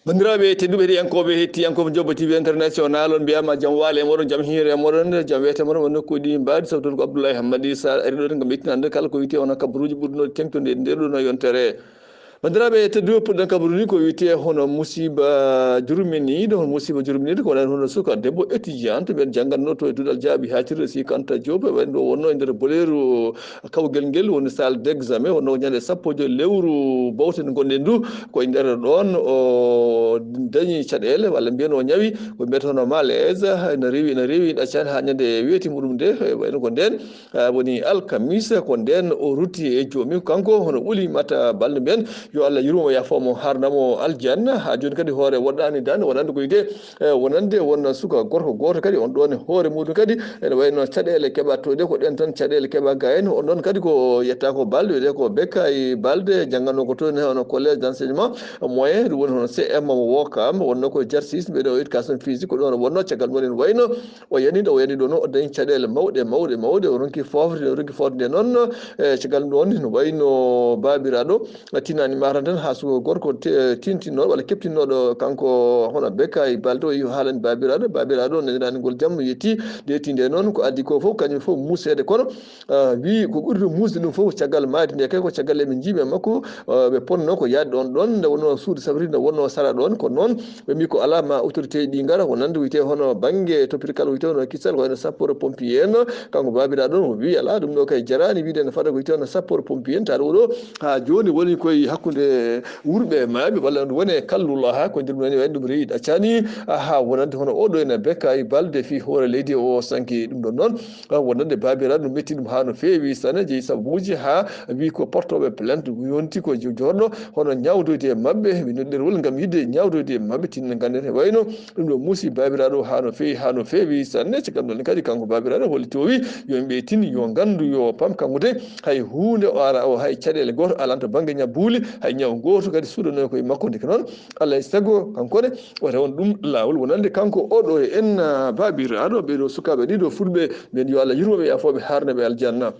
bandiraɓe tedduɓe heɗiyankoɓe hettiyankoɓe Ndjobbo TV international on mbiyama jaam waale e moɗon jaam hiire e moɗon jaam wiyete moɗon won nokkuji mbaɗi sawton ko Abdoulaye Sarr ari ɗo gam ɓettinande kala ko wiyete hono kabaruuji ɓurɗo tengtude e nder ɗo no yontere bandiraɓe tedduɓe puɗɗon kabaruuji ko wiyete hono musiba jurminiɗo hono musiba jurminiɗo ko waɗani hono suka debbo étudiante ɓen jangganno to e duɗal jaaɓi hatirde si kanta Diop waɗi ɗo wonno e nder boleru kawguel ngel woni salle d' examen wonno ñande sappo e lewru bawten gonɗen ndu koye nder ɗon o dañi caɗele walla mbiyen o ñawi ko mbiyata hono malaise no rewi ɗaccani ha ñande weeti muɗum nde wayno ko nden woni alkamisa ko nden o rutti e joomi kanko hono ɓuuli mata balɗe mbiyen yo Allah yurmo yafomo harnamo aljanna ha joni kadi hoore woɗɗani dande wonande ko yite wonande won suka gorko goto kadi on ɗon hoore muɗum kadi ene wayno caɗele keɓa to de ko ɗen tan caɗele keɓa gayni on ɗon kadi ko yetta ko balɗe wiyete ko Bekkay Balde jangganno ko toon hono collège d' enseignement moyen ɗum woni hono CM Wokam wonno ko jarsis ɓeɗo o éducation physique ko ɗon wonno caggal mumen wayno o yani ɗo noon o dañi caɗele mawɗe o ronki fofde noon caggal ɗon no wayno babiraɗo tinani mata tan ha suko gorko tintinnoɗo walla keptinnoɗo kanko hono Bekkay Balde o yi haalani babiraɗo nenirani ngol jaam yetti detinde noon ko addi ko foof kañum foof musede kono wi ko ɓurɗo musde ɗum foof caggal maadi nde kay ko caggal eɓe jiimi makko ɓe ponno ko yaade ɗon nde wonno suudu sabri nde wonno sara ɗon ko noon ɓe mbi ko alama autorité ɗi gara ko nande wiyete hono banggue toppiti kala wiyete hono kissal ko wayno sapeur pompier en kanko babiraɗo ɗon o wi ala ɗum ɗo kay jarani wiide ne faada ko wiyete hono sapeur pompier en taɗa oɗo ha joni woni koye hakkude wurɓe maaɓe walla woni e kallullah ha ko nder ɗum wayno ɗum rewi ɗaccani ha wonande hono oɗo ene Bekkay Balde fi hoore leydi o sanki ɗum ɗon noon wonande babiraɗo ɗum metti ɗum ha no feewi sana jeeyi sababuji ha wi ko portoɓe plainte yonti ko joɗɗo hono ñawdoyde e mabɓe wino ɗerwol gam yidde ñawdoyde e mabɓe tinno ganden wayno ɗum ɗo muusi babiraɗo ha no feewi sanne caggal ɗon kadi kanko babiraɗo holliti o wi yo yimɓe tin yo gandu yo pam kanko de hay hunde o ara o hay caɗele goto alanta banggue ñabbuli hay ñaw goto kadi suuɗano koye makko ndeke noon Allah e saago kankone o rewan ɗum lawol wonande kanko oɗo e en babiraɗo ɓeɗo sukaɓe ɗiɗo fulɓe ɓen yo Allah yurmoɓe yafoɓe harnaɓe aljanna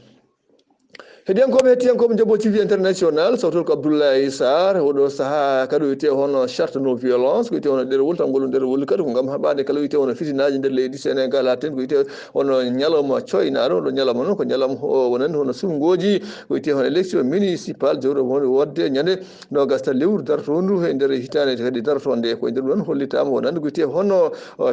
heɗiyankoɓe hettiyankoɓe Ndjobbo TV international sawtol ko Abdoulaye Sarr oɗo saaha kadi wiyete hono charte non violence ko wiyete hono ɗerewol tan ngol ɗerewol kadi ko gam haɓade kala wiyete hono fitinaji nder leydi Sénégal ha ten ko wiyete hono ñalawma coynaɗo ɗo ñalawma noon ko ñalawma wonande hono sungoji ko wiyete hono élection municipal jawɗo woni wodde ñande nogas tan lewru darto ndu e nder hitande kadi darto nde ko nder ɗon hollitama wonande ko wiyete hono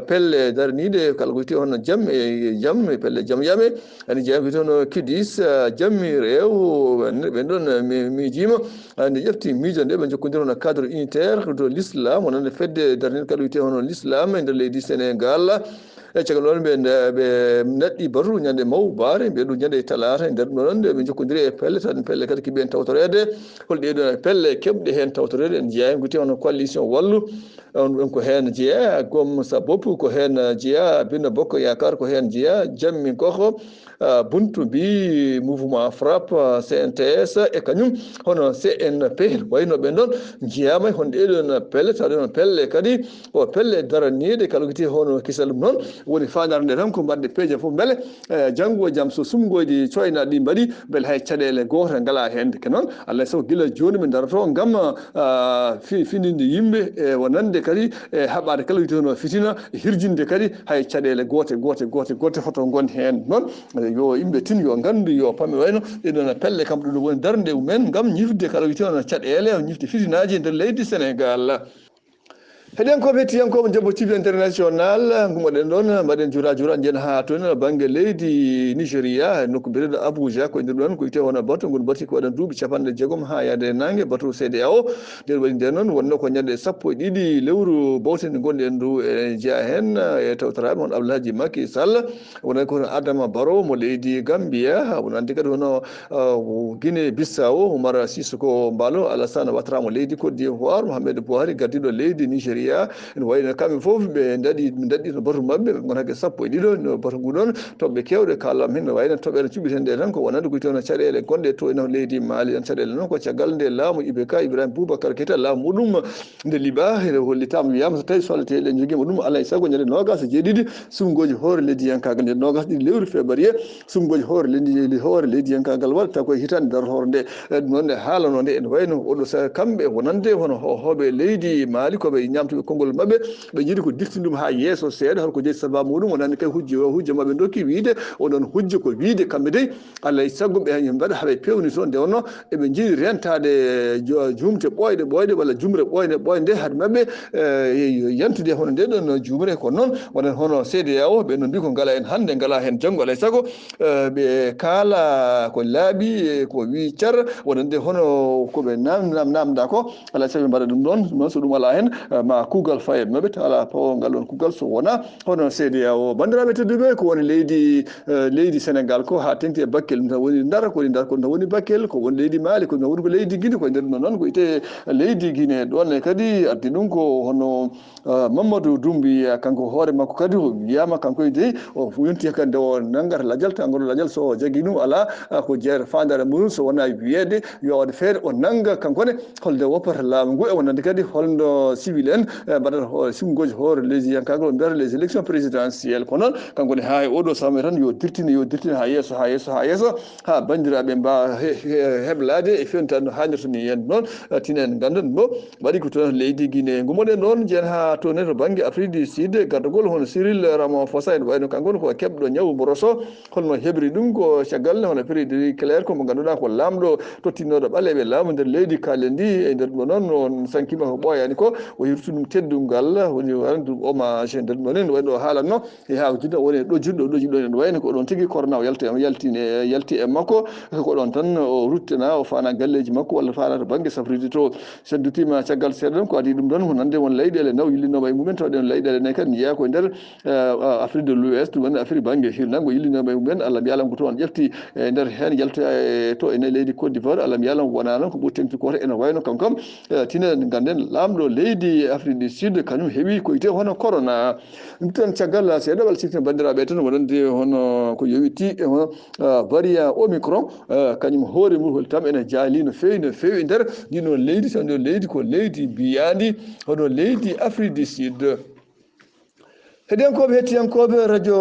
pelle daraniɗe kala ko wiyete hono jaam e pelle jaam yame ani jeeya wiyete hono kidis jammi rew ɓen ɗon miijima nde ƴefti miijo nde ɓe jokkodiri hono cadre unitaire to l'islam wonande fedde darnide kala wiyete hono l'islam e nder leydi Sénégal e caggal ɗon ɓe neɗɗi batu ñande mawbare mbiyeɗu ñande talata e nder ɗum ɗon ɓe jokkodiri e pelle tan pelle kadi kiɓi hen tawtorede holɗi ɗon pelle keɓɗe hen tawtorede en jeeya hen ko wiyete hono coalition wallu on ko hen jeeya comme ça bopp ko hen jeeya Benno Bokk Yakar ko hen jeeya Jammi Goho buntu bi mouvement frappe CNTS e kañum hono CNP wayno ɓen ɗon jeyama hono ɗeɗon pelle tawa ɗon pelle kadi o pelle daraniɗe kala ko wiyete hono kisal ɗum noon woni fandare nde tan ko mbaɗde peeje foof beele janggo e jaam so sumgoji coynaɗi ɗi mbaɗi beele hay caɗele goto ngala hen ke noon Allah saago guila joni min daroto gam fininde yimɓe e wonande kadi e haɓade kala wiyete hono fitina hirjinde kadi hay caɗele gote hoto goni hen noon yo yimɓe tin yo gandu yo pamme wayno ɗeɗon pelle kam ɗum woni darde mumen gam ñifde kala wiyete hono caɗele ñifde fitinaji e nder leydi Sénégal heɗiyankoɓe hettiyankoɓe Ndjobbo TV international gumoɗen ɗon mbaɗen jura jeen ha toon banggue leydi Nigéria nokku mbiyeteɗo Abuja ko nder ɗon ko wiyete hono bato ngol bati ko waɗan duuɓi 50 ha yaade nangue bato CEDEAO nden waɗi nden noon wonno ko ñande 12 lewru bawten gonɗen ndu e jeeya hen e tawtoraɓe hono Abdoulaye Macky Sall wonani ko hono Adama Barrow mo leydi Gambia wonande kadi hono Guinée Bissau Oumar Sissoko Embalo Alassane Ouattara mo leydi Côte d'Ivoire Mohamed Buhari gardiɗo leydi Nigéria Nigeria en wayno kamɓe fof ɓe daɗɗi no batu mabɓe ɓe gonake sappo e ɗiɗo no batu ngu ɗon toɓɓe kewɗe kalam hen no wayno toɓɓere cuɓitende tan ko wonande koytono caɗele gonɗe to eno leydi Mali en caɗele noon ko caggal nde laamu IBK Ibrahima Boubacar Keita laamu muɗum nde liɓa ene hollitama wiyama so tawi soleteɗe en joguima ɗum alay saago ñande nogas e jeeɗiɗi sumgoji hoore leydi yankagal nde nogas ɗiɗi lewru février sumgoji hoore leydi yankagal waɗata koye hitande darotore nde ɗum noon ne haalano nde ene wayno oɗo saaha kamɓe wonande hono hoɓe leydi Mali koɓe ñamtuɓe konngol mabɓe ɓe jiiɗi ko dirti ɗum ha yeeso seeɗa holko jeeyi sababu muɗum wonande kay hujje mabɓe dokki wiide oɗon hujje ko wiide kamɓe dey alay saago ɓe mbaɗa haaɓe pewni toon nde wonno eɓe jiiɗi rentade jumte ɓoyɗe walla jumre ɓoyde haade mabɓe yantude hono nde ɗon jumre ko noon wonen hono CEDEAO ɓe no mbi ko ngala en hande ngala hen janggo alay saago ɓe kaala ko laaɓi ko wi car wonande hono koɓe namda ko alay saago ɓe mbaɗa ɗum ɗon so ɗum ala hen ma kuugal faye mabɓe to ala pawo ngal ɗon kuugal so wona hono CEDEAO bandiraɓe tedduɓe ko woni leydi Sénégal ko ha tengti e Bakel ɗum tan woni Ndar ko ɗum tan woni Bakel ko woni leydi Mali ko ɗum tan woni ko leydi Guinée ko nder ɗum noon ko wiyete leydi Guinée ɗon e kadi addi ɗum ko hono Mamadou Doumbouya kanko hoore makko kadi o wiyama kanko dey o yonti kadi o nangata ladial tangoɗo ladial so jagui ɗum ala ko jeere fandare muɗum so wona wiyede yo waɗa feere o nanga kankone holde woppata laamu ngu e wonande kadi holno civil en mbaɗata sumgoji hoore leydi yankagal o mbiyata les élections présidentielles ko noon kanko ne ha e oɗo samay tan yo dirtine ha yeeso ha bandiraɓe mbawa heblade e fewnitade no hannirta ni hen noon tinen ganda ɗum ɗo waɗi ko toon leydi Guinée gumoɗen ɗon jeen ha toon to banggue Afrique du Sud gardogol hono Cyril Ramaphosa en wayno kankone ko keɓɗo ñawu mboroso holno heɓri ɗum ko caggal hono Frédéric Clerc mo ganduɗa ko lamɗo tottinnoɗo ɓaleɓe laamu nder leydi kalen ndi e nder ɗum noon on sankima ko ɓooyani ko o hirtu ɗum teddungal woni ɗum hommage e nder ɗum ɗon wayno haalatno e hawjude woni ɗojuɗo en wayno ko ɗon tigui corona o yalti e makko ko ɗon tan o ruttina o fana galleji makko walla fana to banggue safride to seddutima caggal seeɗa ɗon ko adi ɗum ɗon honande won leyɗele naw yillinoma e mumen tawɗen leyɗele nayi kadi jeeya koye nder Afrique de l'Ouest ɗum woni Afrique banggue hirnango yillinoma e mumen Allah mi alam ko toon ƴefti e nder hen yalta to ene leydi Côte d'Ivoire Allah mi alam wona noon ko ɓuri tengti koto ene wayno kankam tinen ganden lamɗo leydi Afrique du Sud kañum heeɓi ko yite hono corona ɗum tan caggal seeɗa walla sikki bandiraɓe tan wonande hono ko yowiti e hono variant Omicron kañum hoore mum holtama ene jaali no fewi nder ɗino leydi tawno leydi ko leydi mbiyadi hono leydi Afrique du Sud heɗiyankoɓe hettiyankoɓe radio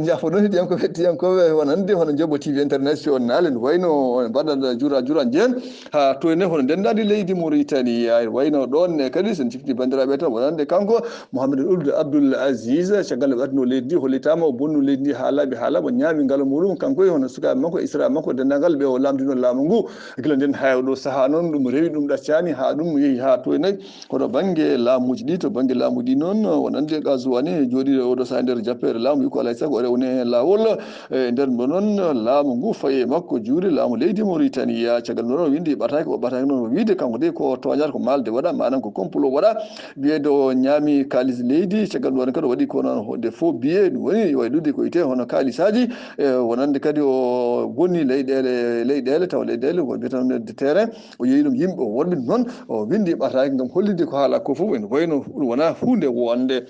jafo ɗon heɗiyankoɓe hettiyankoɓe wonande hono Ndjobbo TV international en wayno mbaɗa jura jeen ha toyne hono ndendadi leydi Mauritanie wayno ɗon kadi sen cikti bandiraɓe tan wonande kanko Mouhamadou Ould Abdoul Aziz caggal ɓatno leydi ndi hollitama o bonnu leydi ndi ha laaɓi ñaami ngala muɗum kanko e hono sukaɓe makko isra makko dendagal ɓe o lamdino laamu ngu gila nden ha oɗo saaha noon ɗum rewi ɗum ɗaccani ha ɗum yeehi ha toyne kono banggue laamuji ɗi to banggue laamu ɗi noon wonande gazuwani joɗi oɗo sa nder jappere laamu wi ko alay saago o rewne hen lawol e nder mo noon laamu ngu faye makko juuri laamu leydi Mauritanie caggal noon windi ɓataki noon wiide kanko de ko toñata ko malde waɗa manam ko complot waɗa biyede o ñaami kalis leydi caggal noon kadi waɗi ko noon de faux billet ɗum woni waylude ko yite hono kalisaji wonande kadi o bonni leyɗele taw leyɗele ko mbiyatan de terrain o yeeyi ɗum yimɓe o wonɓe noon o windi ɓataki gam hollide ko haala ko foof en wayno ɗum wona hunde wonde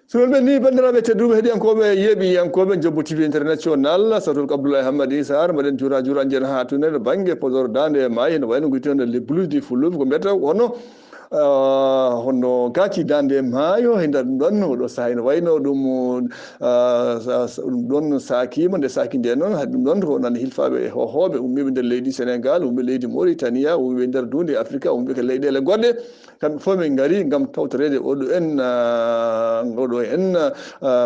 so ɓe ni bandiraɓe tedduɓe heeɗiyankoɓe yeeɓiyankoɓe Ndjobbo TV international satol ko Abdoulaye Sarr mbaɗen jura jeen ha tunede banggue podor dande maayi no wayno guitende les blues du Fulfulde ko mbiyata hono gaki dande maayo e nder ɗum ɗon oɗo saaha ene wayno ɗum ɗon sakima nde saki nde noon haade ɗum ɗon ko nan hilfaɓe hohoɓe ummiɓe nder leydi Sénégal ummi leydi Mauritanie ummiɓe nder dunde Afrique ummiɓe ko leyɗele goɗɗe kamɓe fof min gari gam tawtorede oɗo en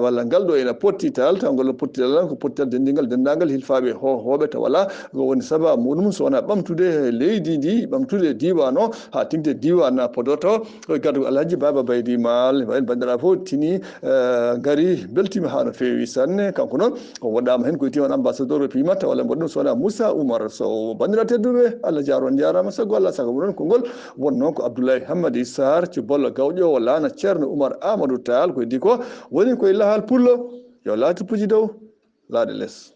walla ngal ɗo ene pottital taw ngol pottital ko pottital dendagal hilfaɓe hohoɓe taw wala ko woni sababu muɗum so wona ɓamtude leydi ndi ɓamtude diwan o ha tigde diwan Podoto gaddu Alhaji Baba Baydi Mal en bandira fof tini gari beltima ha no fewi sanne kanko noon o waɗama hen ko yiti on ambassadeur pimata walla mboɗo ɗum sowona Moussa Oumar Sow bandira tedduɓe Allah jarama sago Allah sago moɗon konngol wonno ko Abdoulaye Sarr cuballo gawƴo lana ceerno Oumar Amadou Tall ko heddi ko woni koye lahal pullo yo laati puji dow laaɗe less